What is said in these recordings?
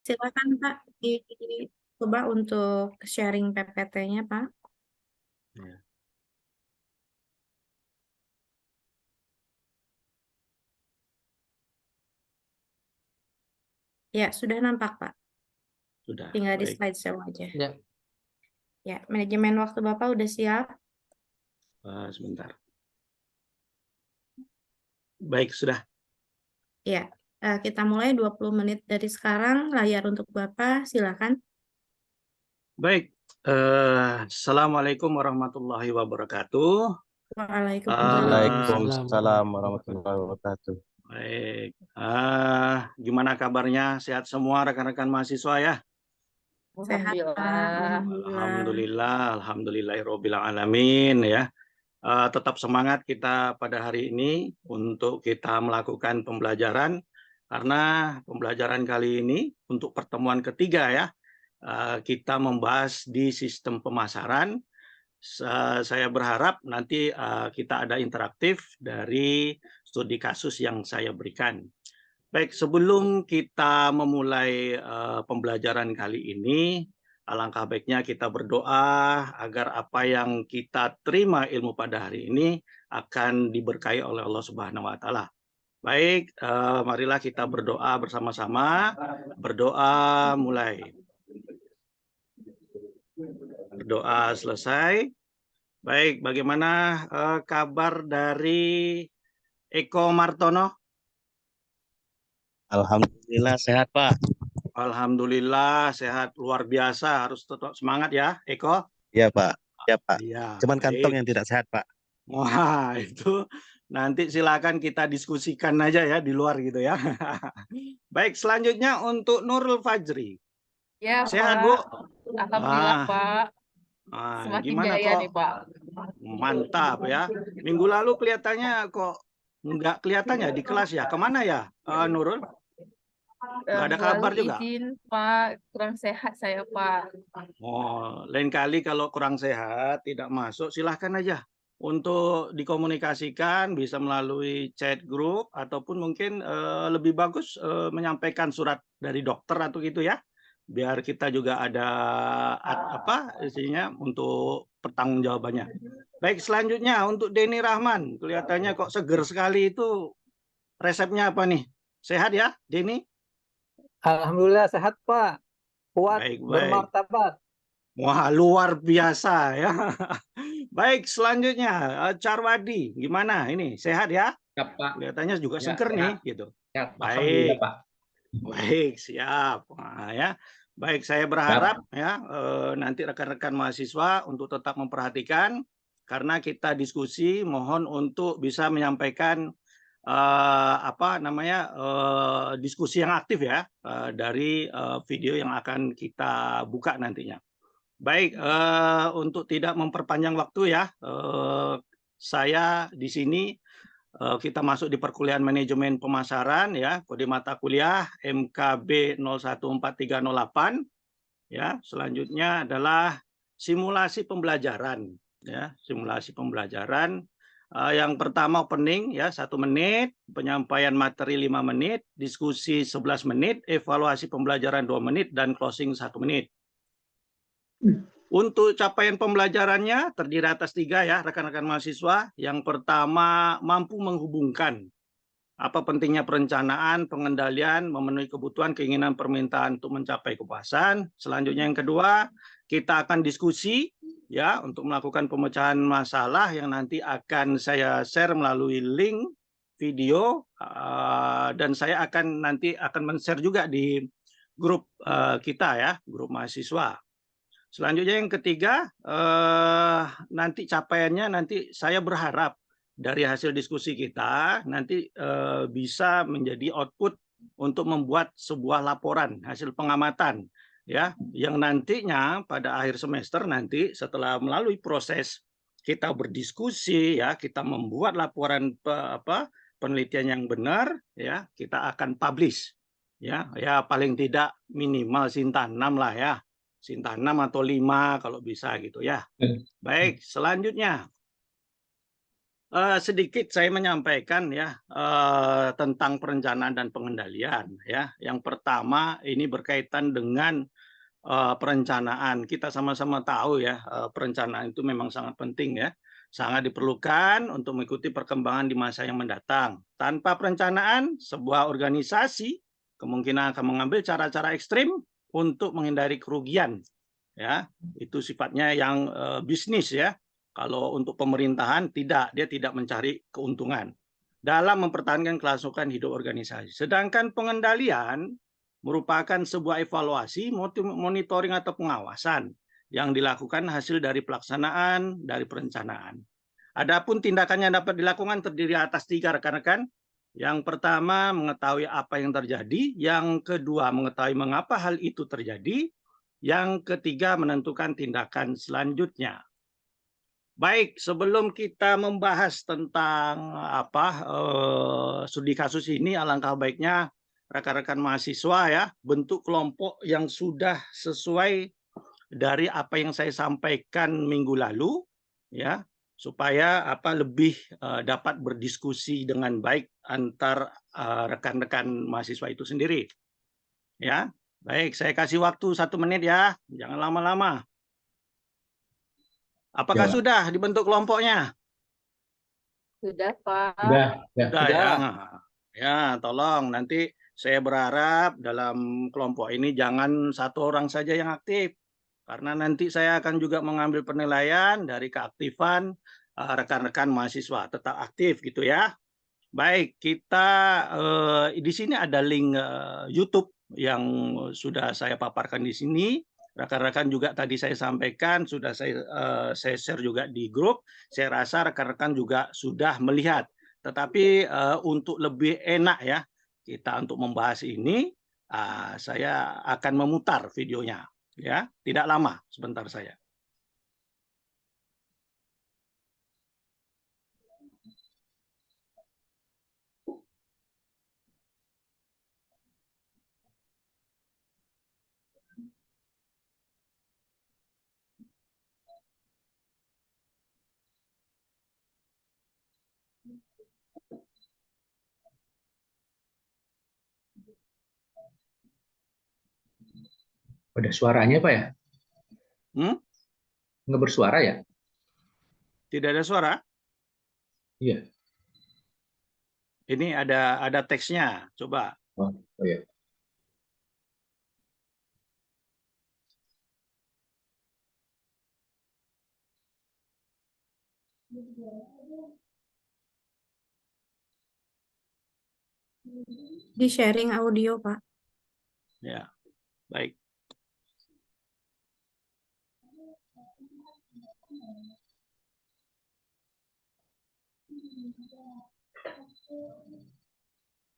Silakan Pak, coba untuk sharing PPT-nya Pak. Ya. Ya, sudah nampak Pak. Sudah, Tinggal di baik. slideshow aja. Ya. Ya, manajemen waktu Bapak udah siap? Sebentar. Baik, sudah. Ya, kita mulai 20 menit dari sekarang. Layar untuk Bapak, silakan. Baik. Assalamualaikum warahmatullahi wabarakatuh. Waalaikumsalam. warahmatullahi wabarakatuh. Baik. Gimana kabarnya? Sehat semua rekan-rekan mahasiswa ya? Sehat Pak, Alhamdulillah, alhamdulillahirabbil alamin ya. Tetap semangat kita pada hari ini untuk kita melakukan pembelajaran karena pembelajaran kali ini untuk pertemuan ketiga ya. Kita membahas di sistem pemasaran. Saya berharap nanti kita ada interaktif dari studi kasus yang saya berikan. Baik, sebelum kita memulai pembelajaran kali ini, alangkah baiknya kita berdoa agar apa yang kita terima ilmu pada hari ini akan diberkahi oleh Allah Subhanahu wa taala. Baik, marilah kita berdoa bersama-sama. Berdoa mulai. Berdoa selesai. Baik, bagaimana kabar dari Eko Martono? Alhamdulillah sehat Pak. Alhamdulillah sehat luar biasa. Harus tetap semangat ya, Eko. Ya Pak. Ya Pak. Iya, Cuman baik. kantong yang tidak sehat Pak. Wah, itu nanti silakan kita diskusikan aja ya di luar gitu ya. Baik, selanjutnya untuk Nurul Fajri. Ya, Sehat, Pak. Bu? Alhamdulillah, Pak. Semakin Gimana jaya kok? nih, Pak. Mantap ya. Minggu lalu kelihatannya kok nggak kelihatannya di kelas ya. Kemana ya, Nurul? Nggak ada Minggu kabar lalu juga? izin, Pak. Kurang sehat saya, Pak. Oh, lain kali kalau kurang sehat, tidak masuk, silahkan aja untuk dikomunikasikan, bisa melalui chat grup, ataupun mungkin lebih bagus menyampaikan surat dari dokter atau gitu ya, biar kita juga ada isinya untuk pertanggungjawabannya. Baik, selanjutnya untuk Denny Rahman, kelihatannya kok seger sekali itu, resepnya apa nih? Sehat ya, Denny? Alhamdulillah sehat Pak. Kuat, Baik, baik. bermartabat. Wah, luar biasa ya. Baik, selanjutnya Carwadi, gimana ini? Sehat ya? Ya, Pak. Kelihatannya juga Ya, seger nih, sehat. gitu. Ya, Baik, Pak. baik, siap. Nah, ya, baik. Saya berharap ya nanti rekan-rekan mahasiswa untuk tetap memperhatikan karena kita diskusi. Mohon untuk bisa menyampaikan diskusi yang aktif ya dari video yang akan kita buka nantinya. Baik, untuk tidak memperpanjang waktu ya, saya di sini kita masuk di perkuliahan manajemen pemasaran ya, kode mata kuliah MKB 014308 ya. Selanjutnya adalah simulasi pembelajaran ya, simulasi pembelajaran. Yang pertama opening ya 1 menit, penyampaian materi 5 menit, diskusi 11 menit, evaluasi pembelajaran 2 menit dan closing 1 menit. Untuk capaian pembelajarannya terdiri atas 3 ya rekan-rekan mahasiswa. Yang pertama, mampu menghubungkan apa pentingnya perencanaan, pengendalian, memenuhi kebutuhan, keinginan, permintaan untuk mencapai kepuasan. Selanjutnya yang kedua, kita akan diskusi ya untuk melakukan pemecahan masalah yang nanti akan saya share melalui link video dan saya akan men-share juga di grup kita ya, grup mahasiswa. Selanjutnya yang ketiga, nanti capaiannya nanti saya berharap dari hasil diskusi kita nanti bisa menjadi output untuk membuat sebuah laporan hasil pengamatan ya yang nantinya pada akhir semester nanti setelah melalui proses kita berdiskusi ya kita membuat laporan penelitian yang benar ya kita akan publish ya paling tidak minimal Sinta 6 lah ya. Sinta 6 atau 5 kalau bisa gitu ya. Baik, selanjutnya. Sedikit saya menyampaikan ya tentang perencanaan dan pengendalian ya. Yang pertama ini berkaitan dengan perencanaan. Kita sama-sama tahu ya perencanaan itu memang sangat penting ya. Sangat diperlukan untuk mengikuti perkembangan di masa yang mendatang. Tanpa perencanaan, sebuah organisasi kemungkinan akan mengambil cara-cara ekstrim untuk menghindari kerugian. Ya, itu sifatnya yang bisnis ya. Kalau untuk pemerintahan tidak, dia tidak mencari keuntungan dalam mempertahankan kelangsungan hidup organisasi. Sedangkan pengendalian merupakan sebuah evaluasi, monitoring atau pengawasan yang dilakukan hasil dari pelaksanaan dari perencanaan. Adapun tindakannya dapat dilakukan terdiri atas 3 rekan-rekan. Yang pertama mengetahui apa yang terjadi, yang kedua mengetahui mengapa hal itu terjadi, yang ketiga menentukan tindakan selanjutnya. Baik, sebelum kita membahas tentang studi kasus ini, alangkah baiknya rekan-rekan mahasiswa ya bentuk kelompok yang sudah sesuai dari apa yang saya sampaikan minggu lalu ya, supaya lebih dapat berdiskusi dengan baik antar rekan-rekan mahasiswa itu sendiri. Ya, baik, saya kasih waktu 1 menit ya, jangan lama-lama. Apakah sudah dibentuk kelompoknya? Sudah, Pak. Sudah ya. Ya, tolong nanti saya berharap dalam kelompok ini jangan 1 orang saja yang aktif. Karena nanti saya akan juga mengambil penilaian dari keaktifan rekan-rekan mahasiswa. Tetap aktif gitu ya. Baik, kita di sini ada link YouTube yang sudah saya paparkan di sini. Rekan-rekan juga tadi saya sampaikan, sudah saya share juga di grup. Saya rasa rekan-rekan juga sudah melihat. Tetapi untuk lebih enak ya kita untuk membahas ini, saya akan memutar videonya. Ya, tidak lama, sebentar saya. Ada suaranya, Pak ya? Nggak bersuara ya? Tidak ada suara? Iya. Ini ada teksnya, coba. Oh iya. Di sharing audio, Pak. Ya, baik.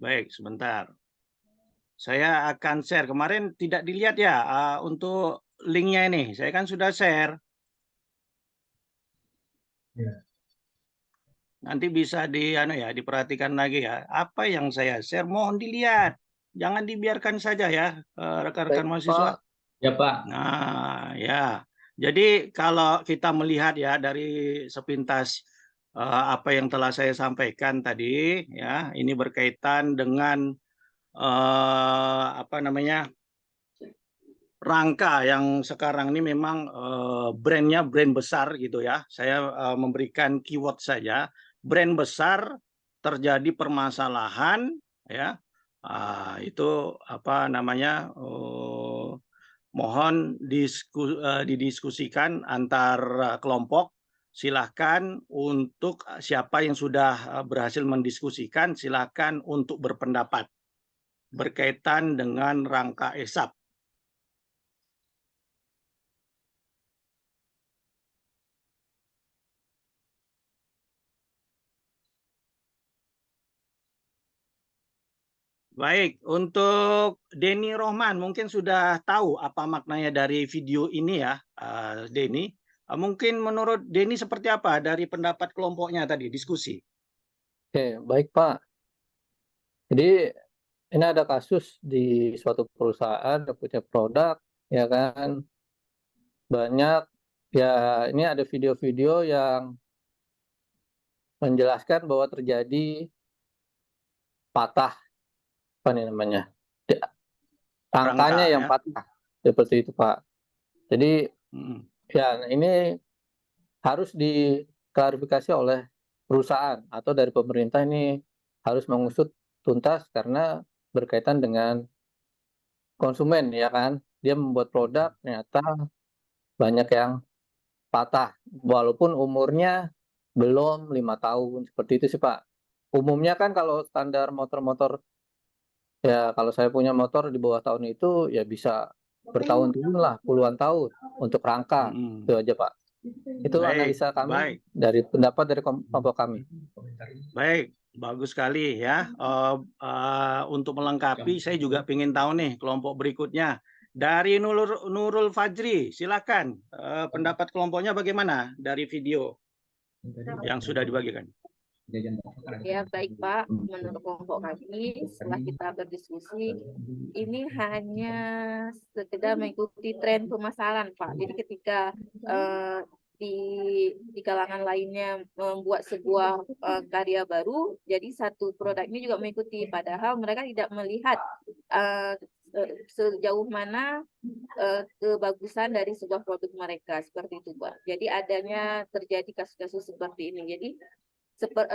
Baik, sebentar. Saya akan share. Kemarin tidak dilihat ya untuk linknya ini. Saya kan sudah share. Ya. Nanti bisa diperhatikan lagi ya. Apa yang saya share mohon dilihat. Jangan dibiarkan saja ya rekan-rekan mahasiswa. Ya, Pak. Nah, ya. Jadi kalau kita melihat ya dari sepintas apa yang telah saya sampaikan tadi ya, ini berkaitan dengan rangka yang sekarang ini memang brandnya brand besar gitu ya. Saya memberikan keyword saja, brand besar terjadi permasalahan ya. Itu mohon didiskusikan antar kelompok. Silahkan untuk siapa yang sudah berhasil mendiskusikan, silahkan untuk berpendapat berkaitan dengan rangka ESAP. Baik, untuk Denny Rohman mungkin sudah tahu apa maknanya dari video ini ya, Denny. Mungkin menurut Denny seperti apa dari pendapat kelompoknya tadi, diskusi? Oke, baik Pak. Jadi ini ada kasus di suatu perusahaan yang punya produk, ya kan, banyak ya. Ini ada video-video yang menjelaskan bahwa terjadi patah, apa nih namanya, rangkanya Rangka yang ya. patah, seperti itu Pak. Jadi Mm. ya ini harus diklarifikasi oleh perusahaan atau dari pemerintah, ini harus mengusut tuntas karena berkaitan dengan konsumen ya kan. Dia membuat produk ternyata banyak yang patah walaupun umurnya belum 5 tahun, seperti itu sih Pak. Umumnya kan kalau standar motor-motor, ya kalau saya punya motor di bawah tahun itu ya bisa bertahun-tahun lah, puluhan tahun untuk rangka. Mm. Itu aja Pak. Itu Baik, analisa kami baik. dari pendapat dari kelompok kami. Baik, bagus sekali ya. Untuk melengkapi, saya juga ingin tahu nih kelompok berikutnya. Dari Nurul Fajri, silakan. Pendapat kelompoknya bagaimana dari video yang sudah dibagikan? Ya, baik Pak. Menurut kelompok kami, setelah kita berdiskusi, ini hanya sekedar mengikuti tren pemasaran, Pak. Jadi ketika di kalangan lainnya membuat sebuah karya baru, jadi satu produk ini juga mengikuti. Padahal mereka tidak melihat sejauh mana kebagusan dari sebuah produk mereka, seperti itu, Pak. Jadi adanya terjadi kasus-kasus seperti ini. Jadi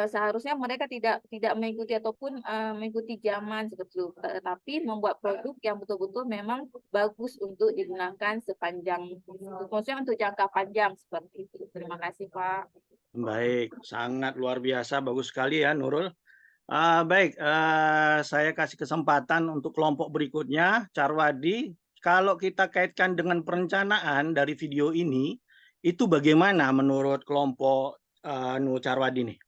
seharusnya mereka tidak mengikuti ataupun mengikuti zaman seperti itu, tapi membuat produk yang betul-betul memang bagus untuk digunakan sepanjang, maksudnya untuk jangka panjang seperti itu. Terima kasih Pak. Baik, sangat luar biasa, bagus sekali ya Nurul. Baik, saya kasih kesempatan untuk kelompok berikutnya, Carwadi. Kalau kita kaitkan dengan perencanaan dari video ini, itu bagaimana menurut kelompok Nur Carwadi nih?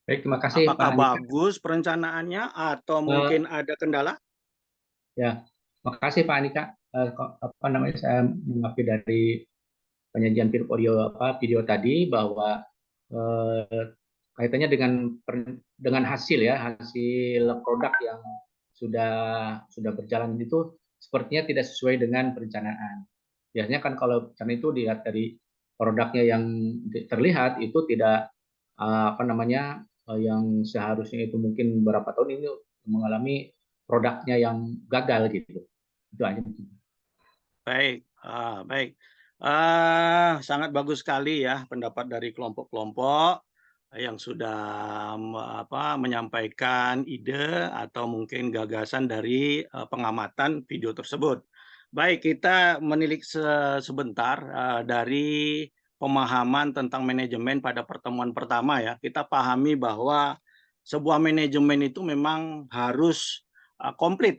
Baik, terima kasih Apakah Pak Andika. bagus perencanaannya atau mungkin ada kendala? Ya, terima kasih Pak Andika. Saya mengaku dari penyajian video tadi bahwa kaitannya dengan hasil produk yang sudah berjalan itu sepertinya tidak sesuai dengan perencanaan. Biasanya kan kalau rencana itu dilihat dari produknya yang terlihat itu tidak yang seharusnya itu mungkin berapa tahun ini mengalami produknya yang gagal gitu. Itu aja. Baik, baik. Sangat bagus sekali ya pendapat dari kelompok-kelompok yang sudah menyampaikan ide atau mungkin gagasan dari pengamatan video tersebut. Baik, kita menilik sebentar dari pemahaman tentang manajemen pada pertemuan pertama ya. Kita pahami bahwa sebuah manajemen itu memang harus komplit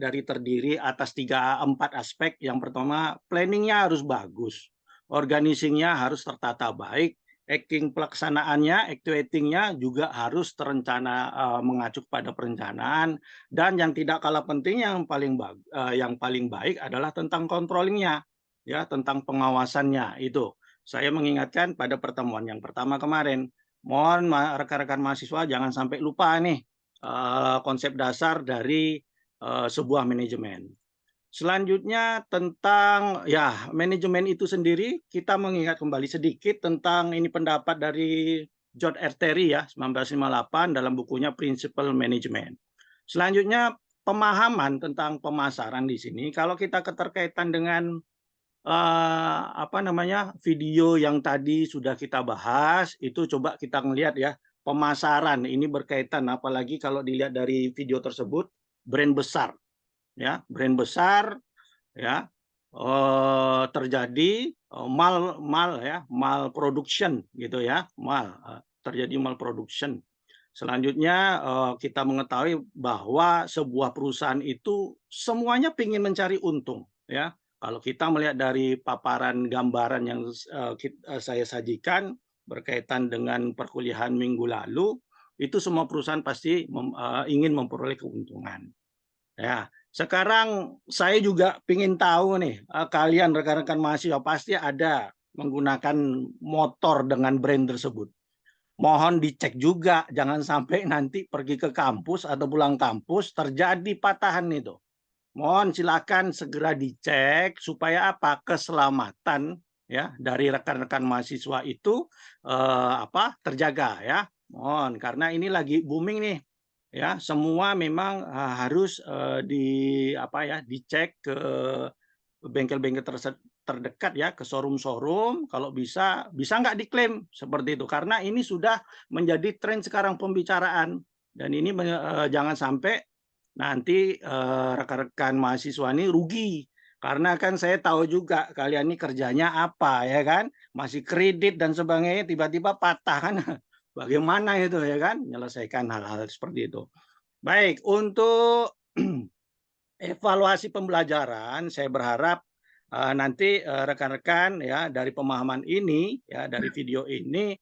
dari terdiri atas 3-4 aspek. Yang pertama, planningnya harus bagus, organizingnya harus tertata baik, pelaksanaannya, actuatingnya juga harus terencana, mengacu pada perencanaan, dan yang tidak kalah penting yang paling baik adalah tentang controllingnya, ya, tentang pengawasannya itu. Saya mengingatkan pada pertemuan yang pertama kemarin, mohon rekan-rekan mahasiswa jangan sampai lupa nih konsep dasar dari sebuah manajemen. Selanjutnya tentang ya manajemen itu sendiri, kita mengingat kembali sedikit tentang ini pendapat dari John R. Terry ya 1958 dalam bukunya Principle Management. Selanjutnya pemahaman tentang pemasaran di sini, kalau kita keterkaitan dengan video yang tadi sudah kita bahas, itu coba kita ngelihat ya, pemasaran ini berkaitan, apalagi kalau dilihat dari video tersebut, brand besar ya, terjadi malproduction gitu ya, terjadi malproduction. Selanjutnya kita mengetahui bahwa sebuah perusahaan itu semuanya ingin mencari untung ya. Kalau kita melihat dari paparan gambaran yang saya sajikan berkaitan dengan perkuliahan minggu lalu, itu semua perusahaan pasti ingin memperoleh keuntungan. Ya, sekarang saya juga ingin tahu nih, kalian rekan-rekan mahasiswa pasti ada menggunakan motor dengan brand tersebut. Mohon dicek juga, jangan sampai nanti pergi ke kampus atau pulang kampus terjadi patahan itu. Mohon silakan segera dicek supaya apa? Keselamatan ya dari rekan-rekan mahasiswa itu terjaga ya. Mohon, karena ini lagi booming nih ya, semua memang harus dicek ke bengkel-bengkel terdekat ya, ke showroom-showroom, kalau bisa nggak diklaim seperti itu, karena ini sudah menjadi tren sekarang pembicaraan, dan ini jangan sampai nanti rekan-rekan mahasiswa ini rugi, karena kan saya tahu juga kalian ini kerjanya apa ya kan, masih kredit dan sebagainya, tiba-tiba patah kan, bagaimana itu ya kan, menyelesaikan hal-hal seperti itu. Baik, untuk evaluasi pembelajaran, saya berharap nanti rekan-rekan ya dari pemahaman ini ya, dari video ini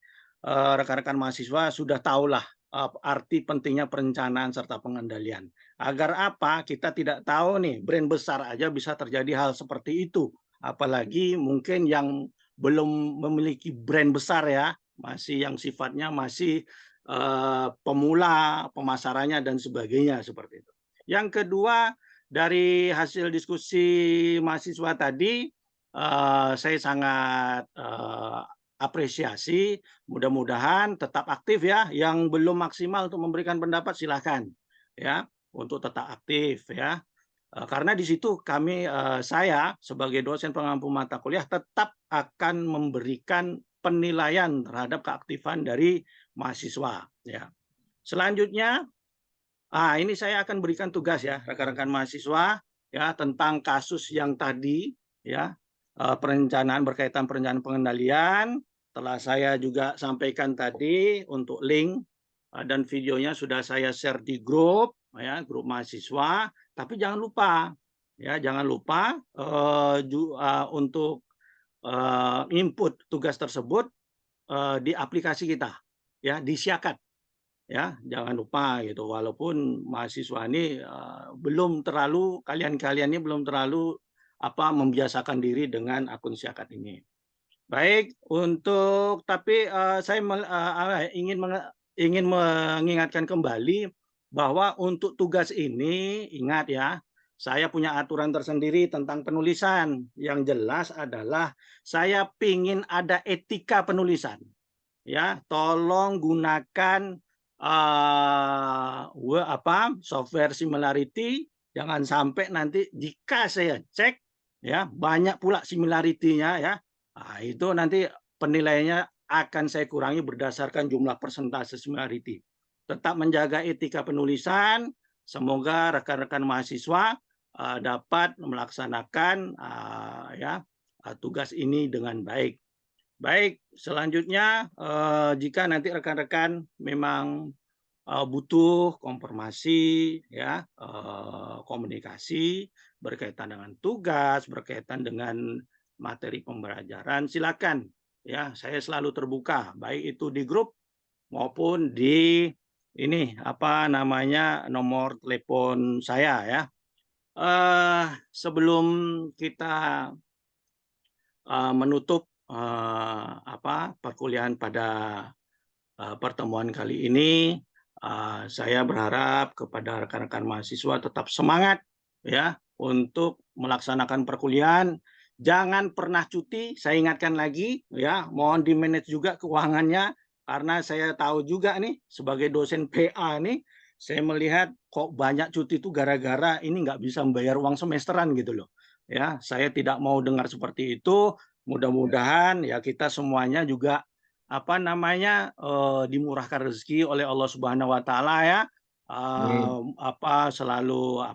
rekan-rekan mahasiswa sudah tahulah arti pentingnya perencanaan serta pengendalian. Agar apa? Kita tidak tahu nih, brand besar aja bisa terjadi hal seperti itu. Apalagi mungkin yang belum memiliki brand besar ya, masih yang sifatnya masih pemula, pemasarannya dan sebagainya seperti itu. Yang kedua, dari hasil diskusi mahasiswa tadi, saya sangat apresiasi. Mudah-mudahan tetap aktif ya. Yang belum maksimal untuk memberikan pendapat silahkan ya, untuk tetap aktif ya. Karena di situ saya sebagai dosen pengampu mata kuliah tetap akan memberikan penilaian terhadap keaktifan dari mahasiswa ya. Selanjutnya, ini saya akan berikan tugas ya rekan-rekan mahasiswa ya tentang kasus yang tadi ya, perencanaan berkaitan perencanaan pengendalian. Telah saya juga sampaikan tadi untuk link dan videonya sudah saya share di grup ya, grup mahasiswa. Tapi jangan lupa untuk input tugas tersebut di aplikasi kita ya, di Syakat. Ya, jangan lupa gitu, walaupun mahasiswa ini kalian ini belum terlalu membiasakan diri dengan akun Syakat ini. Baik, tapi saya ingin mengingatkan kembali bahwa untuk tugas ini, ingat ya, saya punya aturan tersendiri tentang penulisan. Yang jelas adalah saya pingin ada etika penulisan. Ya, tolong gunakan software similarity, jangan sampai nanti jika saya cek ya banyak pula similarity-nya ya, itu nanti penilaiannya akan saya kurangi berdasarkan jumlah persentase similarity. Tetap menjaga etika penulisan, semoga rekan-rekan mahasiswa dapat melaksanakan tugas ini dengan baik. Baik, selanjutnya jika nanti rekan-rekan memang butuh konfirmasi ya, komunikasi berkaitan dengan tugas, berkaitan dengan materi pembelajaran, silakan ya, saya selalu terbuka baik itu di grup maupun di nomor telepon saya ya. Sebelum kita menutup perkuliahan pada pertemuan kali ini, saya berharap kepada rekan-rekan mahasiswa tetap semangat ya untuk melaksanakan perkuliahan. Jangan pernah cuti, saya ingatkan lagi ya, mohon di-manage juga keuangannya, karena saya tahu juga nih sebagai dosen PA nih, saya melihat kok banyak cuti itu gara-gara ini nggak bisa membayar uang semesteran gitu loh. Ya, saya tidak mau dengar seperti itu. Mudah-mudahan ya kita semuanya juga dimurahkan rezeki oleh Allah Subhanahu wa taala ya. Selalu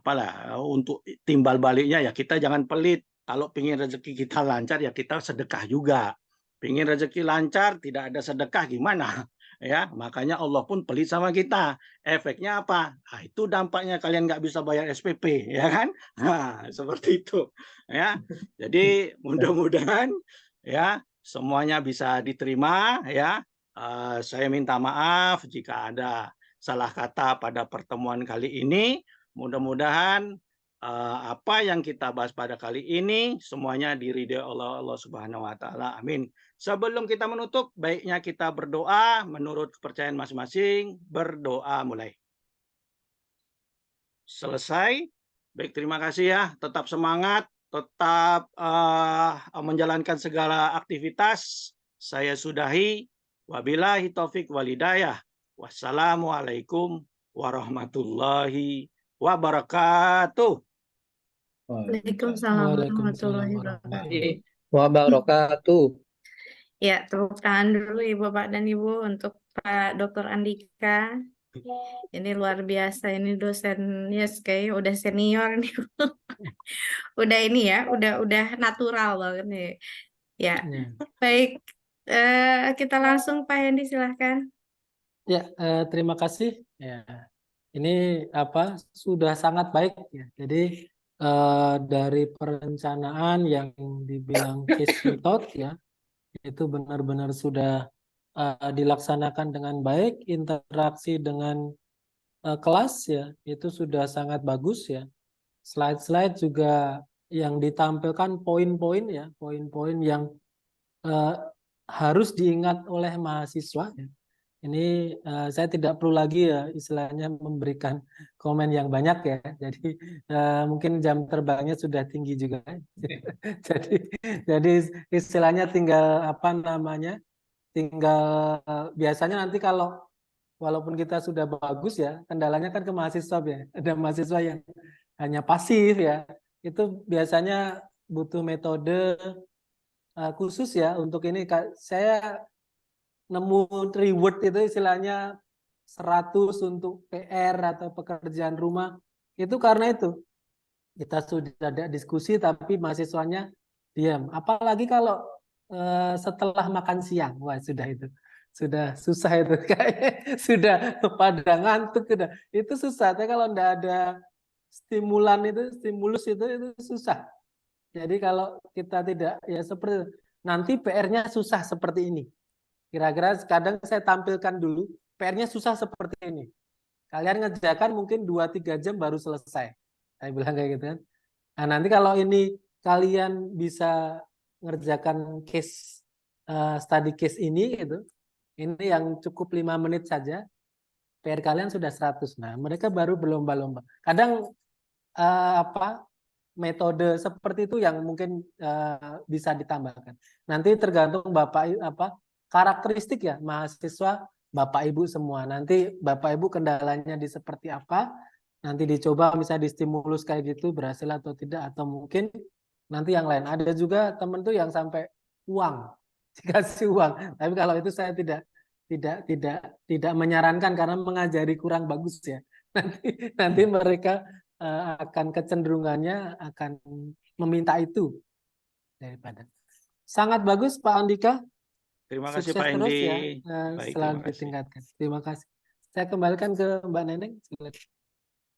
untuk timbal baliknya ya kita jangan pelit. Kalau pingin rezeki kita lancar ya kita sedekah juga. Pingin rezeki lancar tidak ada sedekah gimana? Ya, makanya Allah pun pelit sama kita. Efeknya apa? Nah, itu dampaknya kalian nggak bisa bayar SPP, ya kan? Nah, seperti itu. Ya, jadi mudah-mudahan ya semuanya bisa diterima ya. Saya minta maaf jika ada salah kata pada pertemuan kali ini. Mudah-mudahan apa yang kita bahas pada kali ini semuanya diridhoi Allah Subhanahu wa taala. Amin. Sebelum kita menutup, baiknya kita berdoa menurut kepercayaan masing-masing. Berdoa mulai. Selesai. Baik, terima kasih ya. Tetap semangat. tetap menjalankan segala aktivitas. Saya sudahi. Wabillahi taufik walhidayah. Wassalamualaikum warahmatullahi wabarakatuh. Waalaikumsalam warahmatullahi wabarakatuh. Wabarakatuh. Ya, tepuk tangan dulu Ibu, Bapak, dan Ibu untuk Pak Dr. Andika. Ini luar biasa, ini dosennya kayaknya udah senior nih. Udah ini ya, udah natural banget nih. Ya, baik. Kita langsung Pak Hendy silahkan. Ya, terima kasih. Ya, ini sudah sangat baik ya. Jadi dari perencanaan yang dibilang case method ya, itu benar-benar sudah dilaksanakan dengan baik, interaksi dengan kelas ya, itu sudah sangat bagus ya. Slide-slide juga yang ditampilkan poin-poin ya, poin-poin yang harus diingat oleh mahasiswa ya. Ini saya tidak perlu lagi ya istilahnya memberikan komen yang banyak ya. Jadi mungkin jam terbangnya sudah tinggi juga. jadi istilahnya tinggal tinggal biasanya nanti kalau walaupun kita sudah bagus ya, kendalanya kan ke mahasiswa ya. Ada mahasiswa yang hanya pasif ya. Itu biasanya butuh metode khusus ya untuk ini. Saya nemu reward itu istilahnya 100 untuk PR atau pekerjaan rumah. Itu karena itu. Kita sudah ada diskusi tapi mahasiswanya diam. Apalagi kalau setelah makan siang. Wah, sudah itu. Sudah susah itu kayaknya. Sudah pada ngantuk sudah. Itu susah. Tapi kalau enggak ada stimulus itu susah. Jadi kalau kita tidak ya seperti nanti PR-nya susah seperti ini. Kira-kira kadang saya tampilkan dulu, PR-nya susah seperti ini. Kalian ngerjakan mungkin 2-3 jam baru selesai. Saya bilang kayak gitu kan. Nah, nanti kalau ini kalian bisa ngerjakan case study case ini gitu. Ini yang cukup 5 menit saja. PR kalian sudah 100. Nah, mereka baru berlomba-lomba. Kadang metode seperti itu yang mungkin bisa ditambahkan. Nanti tergantung Bapak karakteristik ya mahasiswa Bapak Ibu semua. Nanti Bapak Ibu kendalanya di seperti apa? Nanti dicoba misalnya distimulus kayak gitu berhasil atau tidak, atau mungkin nanti yang lain. Ada juga temen tuh yang sampai uang, dikasih uang. Tapi kalau itu saya tidak menyarankan karena mengajari kurang bagus ya. Nanti mereka akan kecenderungannya akan meminta itu daripada. Sangat bagus Pak Andika. Terima kasih Sukses Pak terus Hendy. ya Baik, setelah terima kasih. ditingkatkan. Terima kasih. Saya kembalikan ke Mbak Neneng. Silakan.